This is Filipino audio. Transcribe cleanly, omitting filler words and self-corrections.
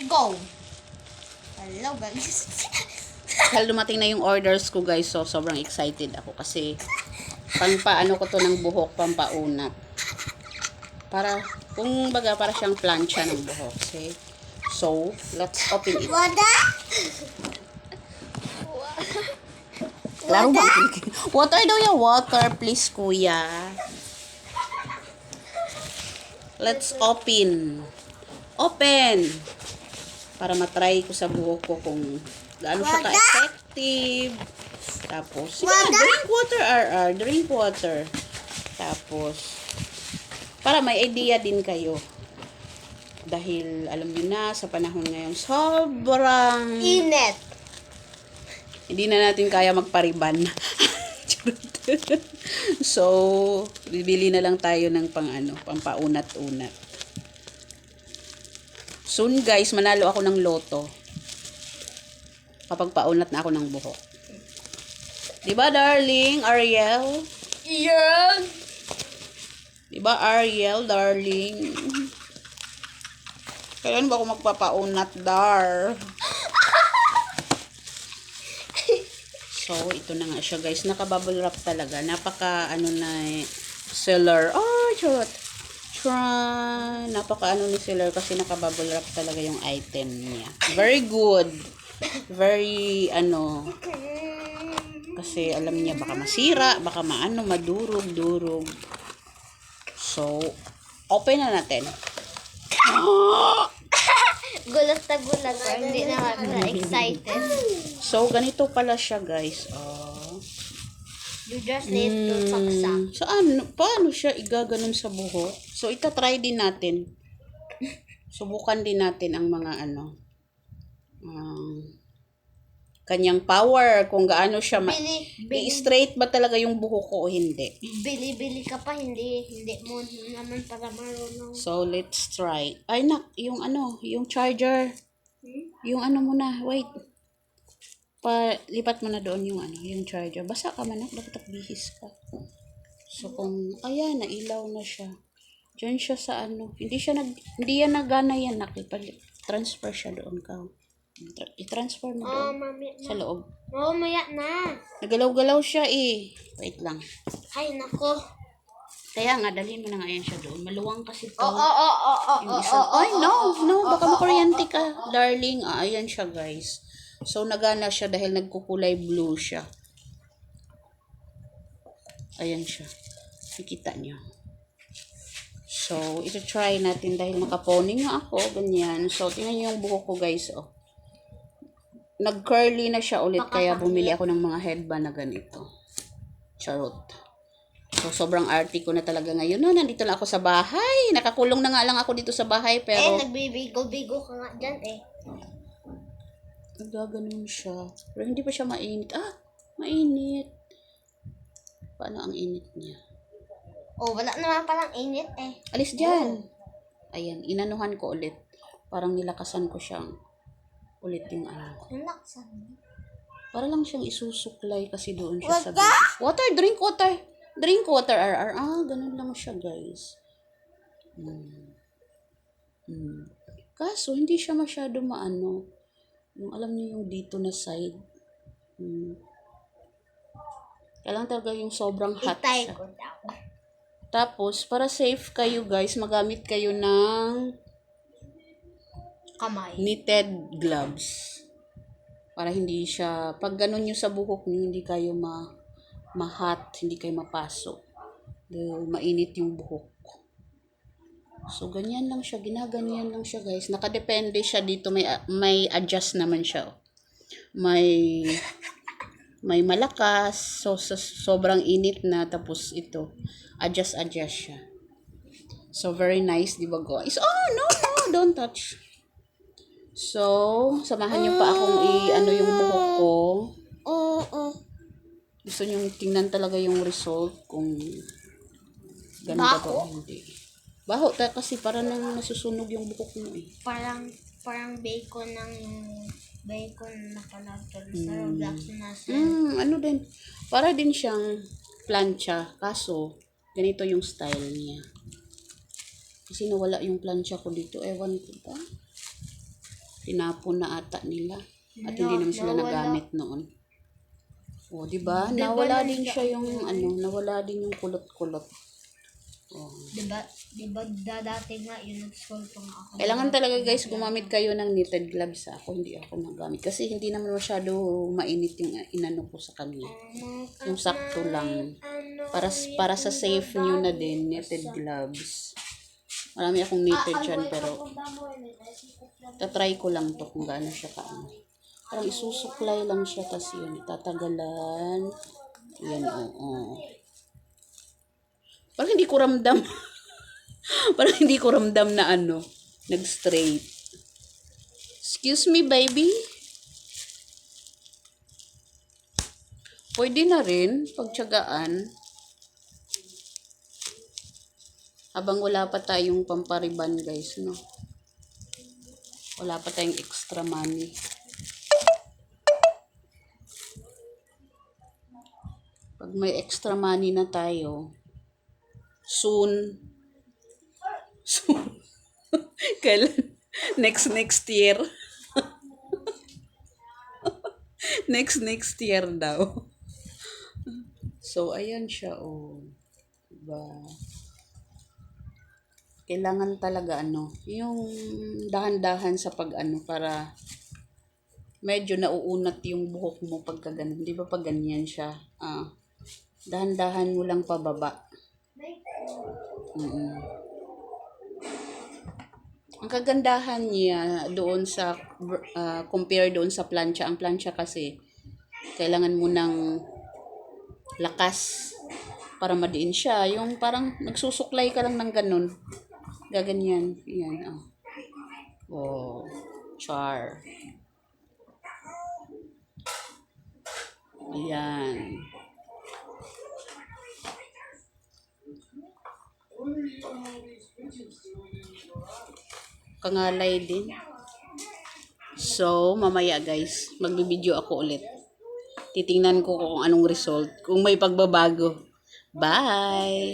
Go! Hello guys. Dahil dumating na yung orders ko guys, so sobrang excited ako kasi pampaano ko to ng buhok, pampaunat. Para, kung baga, para siyang plancha ng buhok. Okay? So, let's open it. Water? Laro ba? Water daw yung water, please kuya. Let's open. Open! Para matry ko sa buhok ko kung gaano siya ka-effective. Tapos, sige, drink water, RR. Drink water. Tapos, para may idea din kayo. Dahil, alam niyo na, sa panahon ngayon, sobrang Init. hindi na natin kaya magpariban. So, bibili na lang tayo ng pampaunat-unat. Soon guys, manalo ako ng loto. Kapag paunat na ako ng buhok. Diba darling, Ariel? Yan. Diba Ariel, darling? Kailan ba ako magpapaunat, dar? So, ito na nga siya guys. Naka-bubble wrap talaga. Napaka seller. Oh, charot. Napaka ni seller kasi naka-bubble wrap talaga yung item niya. Very good. Very kasi alam niya baka masira, baka madurog-durog. So, open na natin. Gulat na gulat. Hindi naman na excited. So, ganito pala siya guys. You just need to saksak. So, paano siya igaganon sa buhok? So, itatry din natin. Subukan din natin ang mga kanyang power, kung gaano siya i-straight ba talaga yung buhok ko o hindi. Bili-bili ka pa, hindi mo naman para marunong. So, let's try. Ay, yung yung charger. Yung muna, wait. Lipat mo na doon yung charger. Basa ka man, dapat bihis ka. So, ayan, nailaw na siya. Diyan siya sa hindi yan nagana yan, transfer siya doon ka. I-transfer mo doon sa loob. Maya na. Nagalaw-galaw siya eh. Wait lang. Ay, nako. Kaya nga, dalhin mo na nga yan siya doon. Maluwang kasi to. Yung isa. Ay, no. Baka makuryente ka, darling. Ayan siya, guys. So, nagana siya dahil nagkukulay blue siya. Ayan siya. Nakikita niyo. So, ito try natin dahil nakaponing nga ako. Ganyan. So, tingnan niyo yung buhok ko, guys. Nag-curly na siya ulit. Kaya bumili ako ng mga headband na ganito. Charot. So, sobrang arty ko na talaga ngayon. Nandito na ako sa bahay. Nakakulong na nga lang ako dito sa bahay. Pero, nagbibigo-bigo ka nga dyan eh. nagaganon siya. Pero hindi pa siya mainit. Mainit. Paano ang init niya? Wala naman palang init eh. Alis dyan. Ayan, inanuhan ko ulit. Parang nilakasan ko siyang ulit yung para lang siyang isusuklay kasi doon siya sa base. Water, drink water. Drink water, RR. Ganun lang siya, guys. Kaso, hindi siya masyado yung alam niyo yung dito na side. Kailangan talaga yung sobrang hot siya. Tapos, para safe kayo, guys, magamit kayo ng kamay. Knitted gloves. Para hindi siya, pag ganun nyo sa buhok nyo, hindi kayo ma-hot, hindi kayo mapasok. Dahil mainit yung buhok. So, ganyan lang siya. Ginaganyan lang siya, guys. Nakadepende siya dito. May adjust naman siya. May malakas. So, sobrang init na. Tapos, ito. Adjust siya. So, very nice, di ba, guys? No. Don't touch. So, samahan niyo pa akong yung buhok ko. Gusto niyo tingnan talaga yung result kung ganda ba o hindi. Baho kasi para nang nasusunog yung buhok mo eh. Parang bacon na pala sa Roblox na din. Para din siyang plancha. Kaso, ganito yung style niya. Kasi nawala yung plancha ko dito. Ewan ko ba? Tinapon na ata nila. At hindi naman sila nagamit noon. O, diba? Diba Nawala nang- din siya yung nawala din yung kulot-kulot. Oh. Diba dati nga yun nag-scroll pa nga ako. Kailangan talaga guys gumamit kayo ng knitted gloves. Hindi ako nagamit. Kasi hindi naman masyado mainit yung inano ko sa kanya. Yung sakto lang. Para sa safe nyo na din, knitted gloves. Marami akong knitted dyan pero tatry ko lang to kung gaano siya kaano. Parang isusuklay lang siya tas yun. Tatagalan. Yan, oo. Parang hindi ko ramdam. Parang hindi ko ramdam na nag-straight. Excuse me, baby. Pwede na rin pagtiyagaan. Habang wala pa tayong pampariban, guys, no? Wala pa tayong extra money. Pag may extra money na tayo, soon. Kailan? Next year. next year daw. So, ayan siya, oh. Diba? Kailangan talaga, yung dahan-dahan sa para medyo nauunat yung buhok mo pagka ganun. Di ba pag ganyan siya? Dahan-dahan mo lang pababa. Ang kagandahan niya doon sa compare doon sa plancha. Ang plancha kasi kailangan mo ng lakas para madiin siya. Yung parang nagsusuklay ka lang ng ganun. Gaganyan. Yan. Oh. Char. Ayan. Kangalay din. So, mamaya guys, magbibideo ako ulit. Titingnan ko kung anong result, kung may pagbabago. Bye!